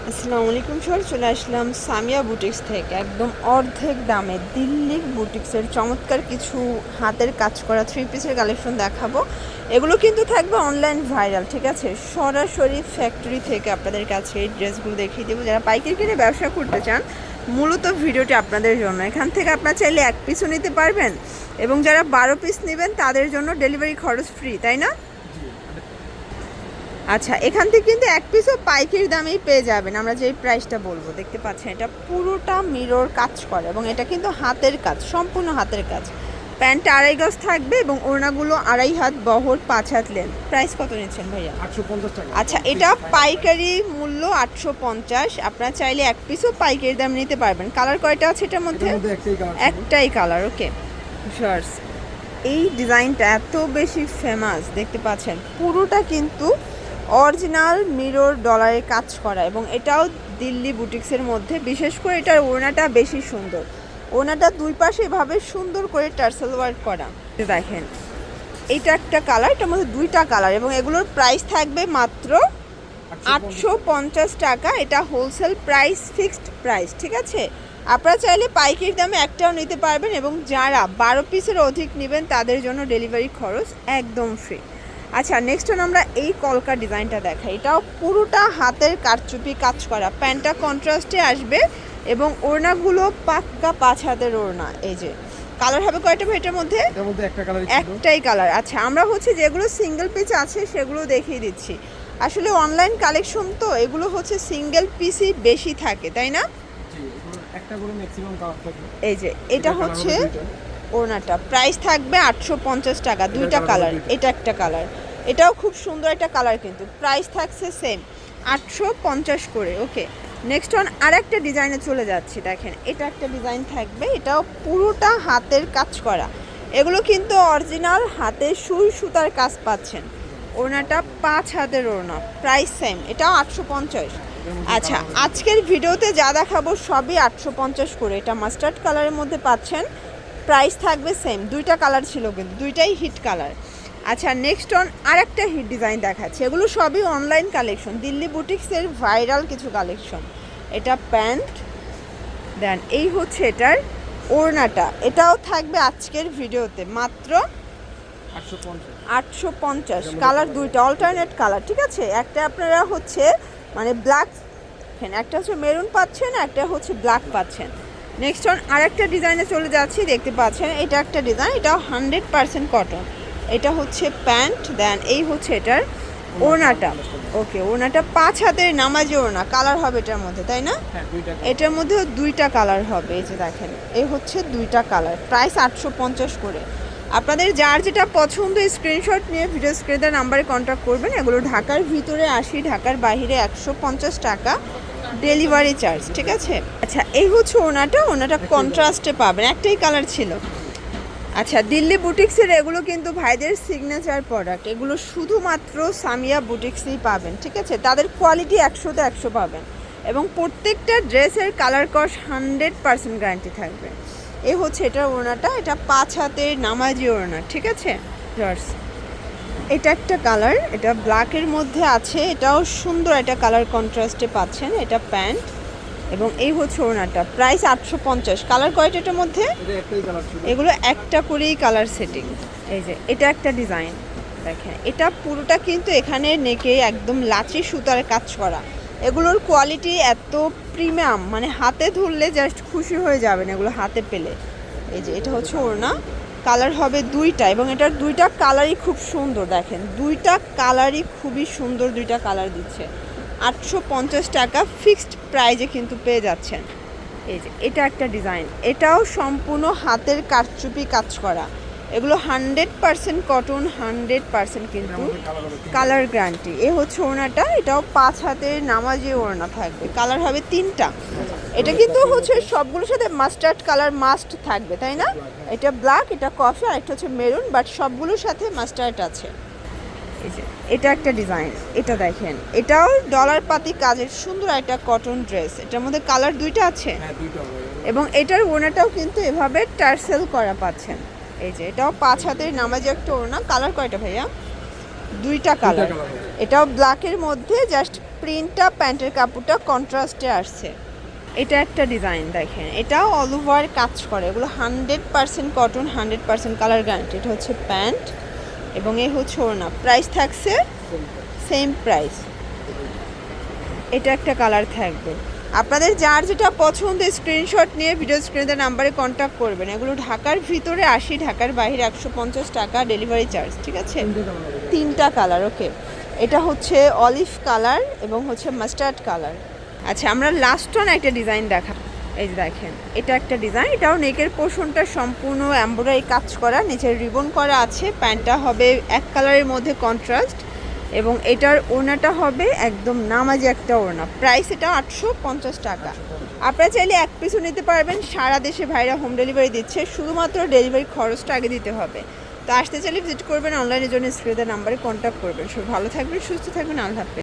আসসালামু আলাইকুম সর চলে আসলাম সামিয়া বুটিক্স থেকে একদম অর্ধেক দামে দিল্লির বুটিক্সের চমৎকার কিছু হাতের কাজ করা থ্রি পিসের কালেকশন দেখাবো। এগুলো কিন্তু থাকবে অনলাইন ভাইরাল, ঠিক আছে? সরাসরি ফ্যাক্টরি থেকে আপনাদের কাছে এই ড্রেসগুলো দেখিয়ে দেবো। যারা পাইকারি কিনে ব্যবসা করতে চান মূলত ভিডিওটি আপনাদের জন্য। এখান থেকে আপনারা চাইলে এক পিসও নিতে পারবেন এবং যারা 12 পিস নেবেন তাদের জন্য ডেলিভারি খরচ ফ্রি, তাই না? আচ্ছা, এখান থেকে কিন্তু এক পিসও পাইকারি দামেই পেয়ে যাবেন। আমরা যেই প্রাইসটা বলবো দেখতে পাচ্ছেন, এটা পুরোটা মিরর কাজ করে এবং এটা কিন্তু হাতের কাজ, সম্পূর্ণ হাতের কাজ। প্যান্টটা 2.5 গজ থাকবে এবং ওড়নাগুলো 2.5 হাত বহর 5 হাত লেন্থ। প্রাইস কত নিচ্ছেন ভাইয়া? 850 টাকা। আচ্ছা, এটা পাইকারি মূল্য 850। আপনারা চাইলে এক পিসও পাইকারি দাম নিতে পারবেন। কালার কয়টা আছে এটার মধ্যে? একটাই কালার। ওকে শার্টস, এই ডিজাইনটা এত বেশি ফেমাস, দেখতে পাচ্ছেন পুরোটা কিন্তু অরিজিনাল মিরর ডলারে কাজ করা এবং এটাও দিল্লি বুটিক্সের মধ্যে। বিশেষ করে এটার ওড়নাটা বেশি সুন্দর। ওড়নাটা দুই পাশে এভাবে সুন্দর করে টার্সেল ওয়ার্ক করা। দেখেন এটা একটা কালার, এটার মধ্যে দুইটা কালার এবং এগুলোর প্রাইস থাকবে মাত্র 850 টাকা। এটা হোলসেল প্রাইস, ফিক্সড প্রাইস, ঠিক আছে? আপনারা চাইলে পাইকারি দামে একটাও নিতে পারবেন এবং যারা 12 পিসের অধিক নেবেন তাদের জন্য ডেলিভারি খরচ একদম ফ্রি। আচ্ছা, নেক্সট আমরা এই কলকা ডিজাইনটা দেখাই। এটাও পুরোটা হাতের কারচুপি কাজ করা, প্যান্টটা কন্ট্রাস্টে আসবে এবং ওড়নাগুলো পাক্কা 5 হাতের ওড়না। এই যে কালার হবে কয়টা ভাই এটার মধ্যে? একটাই কালার। আচ্ছা, আমরা হচ্ছে যেগুলো সিঙ্গেল পিস আছে সেগুলো দেখিয়ে দিচ্ছি। আসলে অনলাইন কালেকশন তো এগুলো হচ্ছে সিঙ্গেল পিসই বেশি থাকে, তাই না? এই যে এটা হচ্ছে ওড়নাটা, প্রাইস থাকবে 850 টাকা। দুইটা কালার, এটা একটা কালার, এটাও খুব সুন্দর একটা কালার, কিন্তু প্রাইস থাকছে সেম 850 করে। ওকে, নেক্সট ওয়ান আর একটা ডিজাইনে চলে যাচ্ছি। দেখেন এটা একটা ডিজাইন থাকবে, এটাও পুরোটা হাতের কাজ করা। এগুলো কিন্তু অরিজিনাল হাতে সুই সুতার কাজ পাচ্ছেন। ওড়নাটা 5 হাতের ওড়না, প্রাইস সেম, এটাও 850। আচ্ছা, আজকের ভিডিওতে যা দেখাবো সবই 850 করে। এটা মাস্টার্ড কালারের মধ্যে পাচ্ছেন, প্রাইস থাকবে সেম। দুইটা কালার ছিল কিন্তু দুইটাই হিট কালার। আচ্ছা, নেক্সট অন আরেকটা হিট ডিজাইন দেখাচ্ছে। এগুলো সবই অনলাইন কালেকশন, দিল্লি বুটিক্সের ভাইরাল কিছু কালেকশন। এটা প্যান্ট, দেন এই হচ্ছে এটার ওড়নাটা। এটাও থাকবে আজকের ভিডিওতে মাত্র 850। কালার দুইটা অল্টারনেট কালার, ঠিক আছে? একটা আপনারা হচ্ছে মানে ব্ল্যাক, একটা হচ্ছে মেরুন পাচ্ছেন, একটা হচ্ছে ব্ল্যাক পাচ্ছেন। নেক্সট অন আরেকটা ডিজাইনে চলে যাচ্ছি। দেখতে পাচ্ছেন এটা একটা ডিজাইন, এটাও 100% কটন। এটা হচ্ছে প্যান্ট, দেন এই হচ্ছে এটার ওড়নাটা। ওকে, ওড়নাটা 5 হাতের নামাজি ওড়না। কালার হবে এটার মধ্যে, তাই না? এটার মধ্যে দুইটা কালার হবে। এই যে দেখেন এই হচ্ছে দুইটা কালার, প্রাইস 850 করে। আপনাদের যার যেটা পছন্দ স্ক্রিনশট নিয়ে ভিডিও স্ক্রিনের নাম্বারে কন্ট্যাক্ট করবেন। এগুলো ঢাকার ভিতরে 80, ঢাকার বাইরে 150 টাকা ডেলিভারি চার্জ, ঠিক আছে? আচ্ছা, এই হচ্ছে ওনাটা, ওনাটা কন্ট্রাস্টে পাবেন, একটাই কালার ছিল। আচ্ছা, দিল্লি বুটিক্সের এগুলো কিন্তু ভাইদের সিগনেচার প্রোডাক্ট। এগুলো শুধুমাত্র সামিয়া বুটিক্সেই পাবেন, ঠিক আছে? তাদের কোয়ালিটি 100তে 100 পাবেন এবং প্রত্যেকটা ড্রেসের কালার কস 100% গ্যারান্টি থাকবে। এই হচ্ছে এটার ওড়নাটা, এটা 5 হাতের নামাজি ওড়না, ঠিক আছে? জর্জ, এটা একটা কালার, এটা ব্ল্যাকের মধ্যে আছে, এটাও সুন্দর একটা কালার কন্ট্রাস্টে পাচ্ছেন। এটা প্যান্ট এবং এই হচ্ছে ওড়নাটা, প্রাইস 850। কালার কয়টা এটার মধ্যে? এগুলো একটা করেই কালার সেটিং। এই যে এটা একটা ডিজাইন দেখেন, এটা পুরোটা কিন্তু এখানে নেকে একদম লাচি সুতার কাজ করা। এগুলোর কোয়ালিটি এত প্রিমিয়াম, মানে হাতে ধরলে জাস্ট খুশি হয়ে যাবেন এগুলো হাতে পেলে। এই যে এটা হচ্ছে ওড়না, কালার হবে দুইটা এবং এটার দুইটা কালারই খুব সুন্দর। দেখেন দুইটা কালারই খুবই সুন্দর, দুইটা কালার দিচ্ছে। 850 টাকা ফিক্সড প্রাইজে কিন্তু পেয়ে যাচ্ছেন। এই যে এটা একটা ডিজাইন, এটাও সম্পূর্ণ হাতের কারচুপি কাজ করা। এগুলো 100% কটন, 100% কিন্তু কালার গ্যারান্টি। এ হচ্ছে ওড়নাটা, এটাও 5 হাতের নামাজি ওড়না থাকবে। কালার হবে তিনটা। এটা কিন্তু হচ্ছে সবগুলোর সাথে মাস্টার্ড কালার মাস্ট থাকবে, তাই না? এটা ব্ল্যাক, এটা কফি, আর একটা হচ্ছে মেরুন, বাট সবগুলোর সাথে মাস্টার্ড আছে। এই যে এটা একটা ডিজাইন, এটা দেখেন এটাও ডলার পাতি কাজের সুন্দর একটা কটন ড্রেস। এটার মধ্যে কালার দুইটা আছে এবং এটার ওড়নাটাও কিন্তু এভাবে টার্সেল করা পাচ্ছেন। এই যে এটাও 5 হাতের নামাজি একটা ওড়না। কালার কয়টা ভাইয়া? দুইটা কালার। এটাও ব্ল্যাকের মধ্যে জাস্ট প্রিন্টটা প্যান্টের কাপড়টা কন্ট্রাস্টে আসছে। এটা একটা ডিজাইন দেখেন, এটাও অল ওভার কাজ করে, এগুলো 100% কটন, 100% কালার গ্যারান্টি। এটা হচ্ছে প্যান্ট এবং এই হচ্ছে ওড়না। প্রাইস থাকছে সেম প্রাইস। এটা একটা কালার থাকবে। আপনাদের যার যেটা পছন্দ স্ক্রিনশট নিয়ে ভিডিও স্ক্রিনে নাম্বারে কন্ট্যাক্ট করবেন। এগুলো ঢাকার ভিতরে 80, ঢাকার বাইরে 150 টাকা ডেলিভারি চার্জ, ঠিক আছে? 3টা কালার, ওকে। এটা হচ্ছে অলিভ কালার এবং হচ্ছে মাস্টার্ড কালার। আচ্ছা, আমরা লাস্ট অন একটা ডিজাইন দেখা। এই যে দেখেন, এটা একটা ডিজাইন, এটাও নেকের পোর্শনটা সম্পূর্ণ এমব্রয়ডারি কাজ করা, নিচে রিবন করা আছে। প্যান্টটা হবে এক কালারের মধ্যে কন্ট্রাস্ট এবং এটার ওড়নাটা হবে একদম নামাজি একটা ওড়না। প্রাইস এটা 850 টাকা। আপনারা চাইলে এক পিসও নিতে পারবেন, সারা দেশে ভাইরা হোম ডেলিভারি দিচ্ছে, শুধুমাত্র ডেলিভারি খরচটা আগে দিতে হবে। তো আসতে চাইলে ভিজিট করবেন, অনলাইনের জন্য স্ক্রিনের নাম্বারে কন্ট্যাক্ট করবেন। সব ভালো থাকবেন, সুস্থ থাকবেন, আল্লাহ হাফেজ।